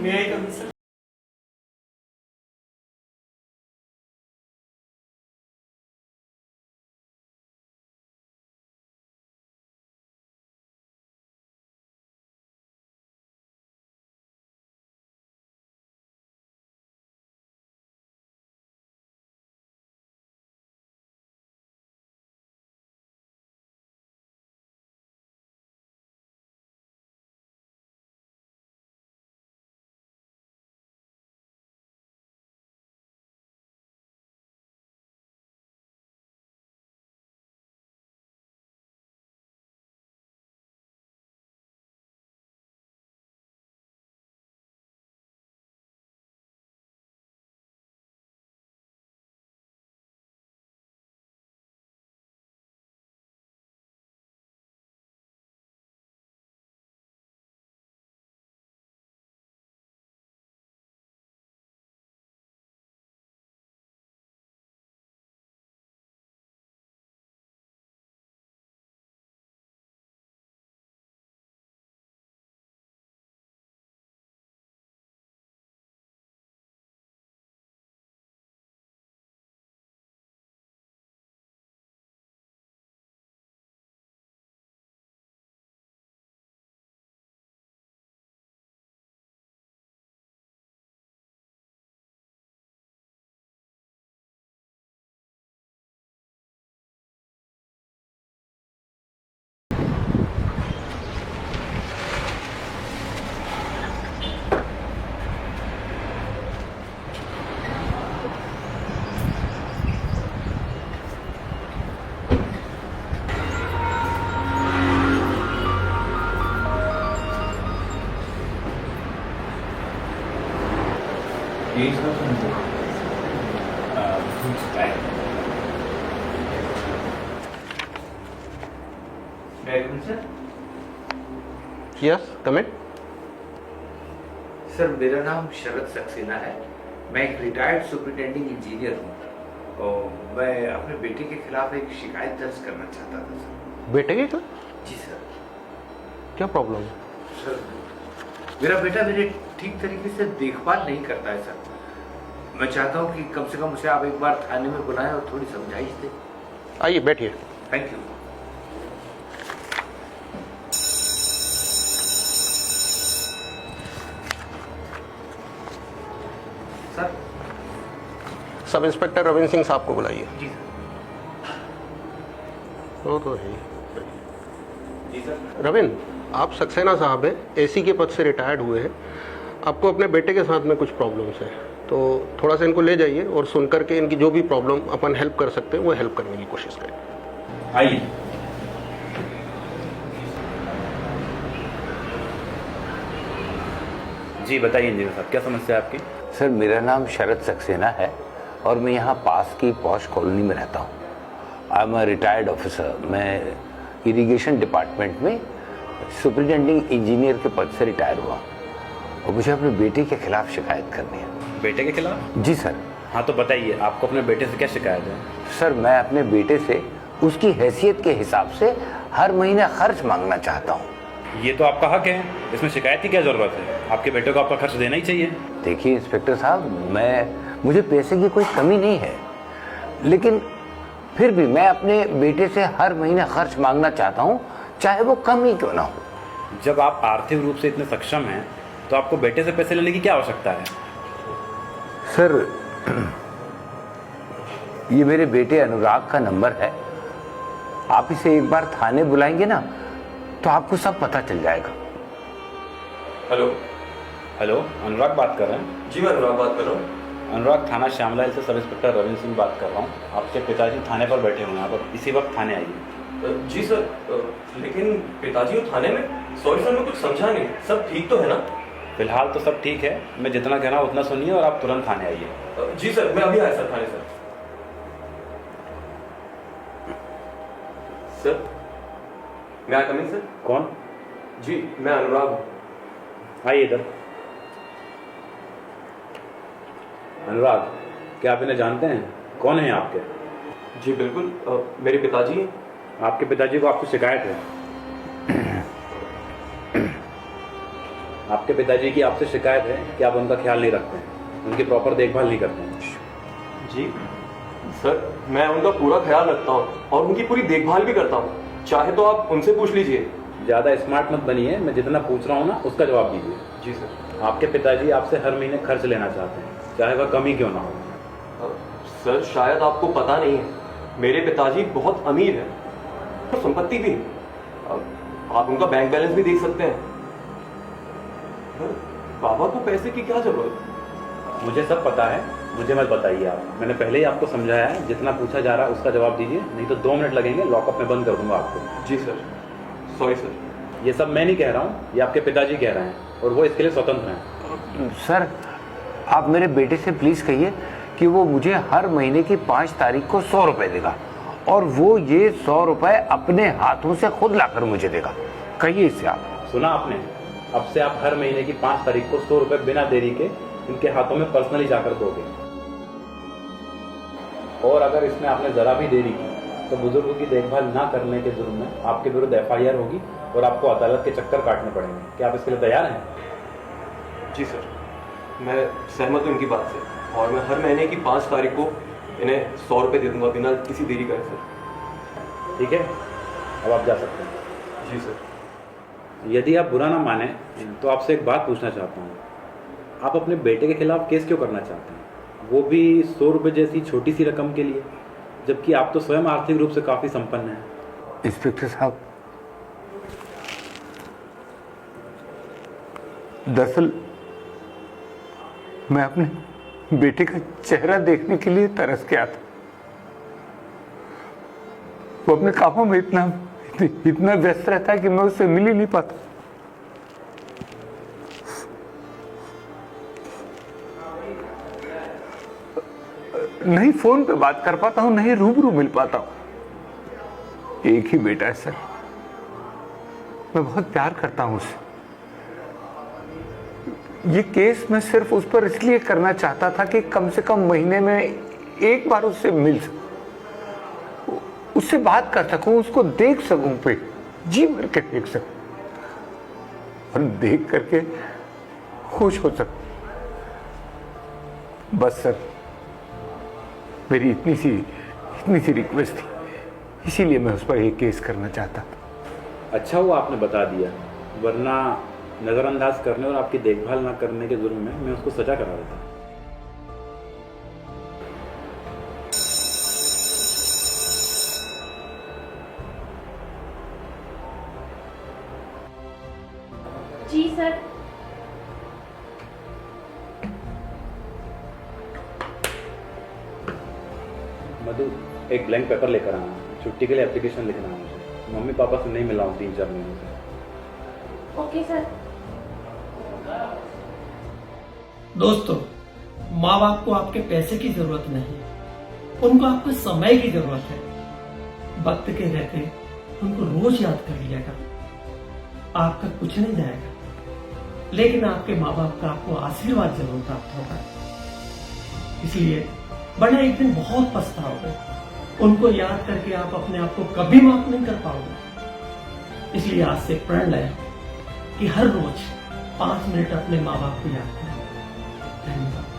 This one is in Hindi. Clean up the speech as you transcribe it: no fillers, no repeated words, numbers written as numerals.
May I come in, sir? यही सब सुनते यस कमिट। सर मेरा नाम शरद सक्सेना है। मैं एक रिटायर्ड सुपरिटेंडिंग इंजीनियर हूँ और मैं अपने बेटे के खिलाफ एक शिकायत दर्ज करना चाहता था सर। बेटे के क्या? जी सर। क्या प्रॉब्लम है? सर मेरा बेटा मेरे ठीक तरीके से देखभाल नहीं करता है सर। मैं चाहता हूँ कि कम से कम उसे आप एक बार थाने में बुलाएं और थोड़ी समझाइश दें। आइए बैठिए। Thank you. Sir. Sub inspector Ravindra Singh साहब को बुलाइए। जी सर। वो तो है। जी सर। रविंद्र, आप सक्सेना साहब हैं, एसी के पद से रिटायर्ड हुए हैं। आपको अपने बेटे के साथ में कुछ प्रॉब्लम्स हैं, तो थोड़ा सा इनको ले जाइए और सुन करके इनकी जो भी प्रॉब्लम अपन हेल्प कर सकते हैं वो हेल्प करने की कोशिश करें। आइए। जी बताइए इंजीनियर साहब, क्या समस्या है आपकी? सर मेरा नाम शरद सक्सेना है और मैं यहाँ पास की पॉश कॉलोनी में रहता हूँ। I am a retired officer. मैं इरिगेशन डिपार्टमेंट में सुपरिटेंडिंग इंजीनियर के पद से रिटायर हुआ हूँ और मुझे अपने बेटे के खिलाफ शिकायत करनी है। बेटे के खिलाफ? जी सर। हाँ तो बताइए, आपको अपने बेटे से क्या शिकायत है? सर मैं अपने बेटे से उसकी हैसियत के हिसाब से हर महीने खर्च मांगना चाहता हूँ। ये तो आपका हक है, इसमें शिकायत की क्या जरूरत है? आपके बेटे को आपका खर्च देना ही चाहिए। देखिए इंस्पेक्टर साहब, मुझे पैसे की कोई कमी नहीं है, लेकिन फिर भी मैं अपने बेटे से हर महीने खर्च मांगना चाहता हूँ, चाहे वो कम ही क्यों ना हो। जब आप आर्थिक रूप से इतने सक्षम हैं तो आपको बेटे से पैसे लेने की क्या आवश्यकता है? सर ये मेरे बेटे अनुराग का नंबर है। आप इसे एक बार थाने बुलाएंगे ना तो आपको सब पता चल जाएगा। हेलो हेलो, अनुराग बात कर रहे हैं? जी मैं अनुराग बात कर रहा हूँ। अनुराग, थाना श्यामलाल से सब इंस्पेक्टर रविंद्र सिंह बात कर रहा हूँ। आपके पिताजी थाने पर बैठे हुए हैं, आप इसी वक्त थाने आइए। जी सर, लेकिन पिताजी वो थाने में? सॉरी सर, मैं कुछ समझा नहीं। सब ठीक तो है ना? फिलहाल तो सब ठीक है, मैं जितना कह रहा हूँ उतना सुनिए और आप तुरंत थाने आइए। जी सर, मैं अभी आया सर थाने। सर मैं आ कमिंग सर? कौन? जी मैं अनुराग हूँ। आइए इधर। अनुराग, क्या आप इन्हें जानते हैं? कौन है आपके? जी बिल्कुल, मेरे पिताजी हैं। आपके पिताजी को आपसे शिकायत है। आपके आपके पिताजी की आपसे शिकायत है कि आप उनका ख्याल नहीं रखते हैं, उनकी प्रॉपर देखभाल नहीं करते हैं। जी सर, मैं उनका पूरा ख्याल रखता हूँ और उनकी पूरी देखभाल भी करता हूँ। चाहे तो आप उनसे पूछ लीजिए। ज़्यादा स्मार्ट मत बनिए, मैं जितना पूछ रहा हूँ ना उसका जवाब दीजिए। जी सर। आपके पिताजी आपसे हर महीने खर्च लेना चाहते हैं, चाहे वह कम ही क्यों ना हो। सर शायद आपको पता नहीं है, मेरे पिताजी बहुत अमीर हैं, तो संपत्ति भी है। आप उनका बैंक बैलेंस भी देख सकते हैं। बाबा को पैसे की क्या जरूरत? मुझे सब पता है, मुझे मत बताइए आप। मैंने पहले ही आपको समझाया है, जितना पूछा जा रहा है उसका जवाब दीजिए, नहीं तो 2 मिनट लगेंगे, लॉकअप में बंद कर दूंगा आपको। जी सर, सॉरी सर। ये सब मैं नहीं कह रहा हूँ, ये आपके पिताजी कह रहे हैं और वो इसके लिए स्वतंत्र हैं। सर, आप मेरे बेटे से प्लीज़ कहिए कि वो मुझे हर महीने की 5 तारीख को 100 रुपये देगा और वो ये 100 रुपये अपने हाथों से खुद लाकर मुझे देगा। कहिए इससे आप। सुना आपने? अब से आप हर महीने की 5 तारीख को 100 रुपये बिना देरी के इनके हाथों में पर्सनली जाकर दोगे। और अगर इसमें आपने जरा भी देरी की तो बुजुर्गों की देखभाल ना करने के जुर्म में आपके विरुद्ध FIR होगी और आपको अदालत के चक्कर काटने पड़ेंगे। क्या आप इसके लिए तैयार हैं? जी सर, मैं सहमत हूँ इनकी बात से और मैं हर महीने की 5 तारीख को इन्हें 100 रुपये दे दूंगा बिना किसी देरी करे सर। ठीक है, अब आप जा सकते हैं। जी सर। यदि आप बुरा ना माने तो आपसे एक बात पूछना चाहता हूँ। आप अपने बेटे के खिलाफ केस क्यों करना चाहते हैं, वो भी 100 रुपये जैसी छोटी सी रकम के लिए, जबकि आप तो स्वयं आर्थिक रूप से काफ़ी संपन्न हैं? इंस्पेक्टर साहब, दरअसल मैं अपने बेटे का चेहरा देखने के लिए तरस गया था। वो अपने कामों में इतना व्यस्त रहता है कि मैं उससे मिल ही नहीं पाता। नहीं फोन पे बात कर पाता हूं, नहीं रूबरू मिल पाता हूं। एक ही बेटा है सर, मैं बहुत प्यार करता हूं उससे। ये केस मैं सिर्फ उस पर इसलिए करना चाहता था कि कम से कम महीने में एक बार उससे मिल सकूं, उससे बात कर सकूं, उसको देख सकूं, पे जी भर के देख सकूं और देख करके खुश हो सकूं। बस सर, मेरी इतनी सी रिक्वेस्ट थी, इसीलिए मैं उस पर एक केस करना चाहता था। अच्छा हुआ आपने बता दिया, वरना नज़रअंदाज करने और आपकी देखभाल ना करने के जुर्म में मैं उसको सजा करा देता। जी सर। मधु, एक ब्लैंक पेपर लेकर आना, छुट्टी के लिए एप्लीकेशन लिखना है मुझे। मम्मी पापा से नहीं मिला हूँ 3-4 महीनों से। Okay sir. दोस्तों, माँ बाप को आपके पैसे की जरूरत नहीं, उनको आपके समय की जरूरत है। वक्त के रहते उनको रोज याद कर लिएगा। आपका कुछ नहीं जाएगा, लेकिन आपके माँ बाप का आपको आशीर्वाद जरूर प्राप्त होगा। इसलिए वरना एक दिन बहुत पछताओगे। उनको याद करके आप अपने आप को कभी माफ नहीं कर पाओगे। इसलिए आज से प्रण लें कि हर रोज 5 मिनट अपने माँ बाप को याद करें। धन्यवाद।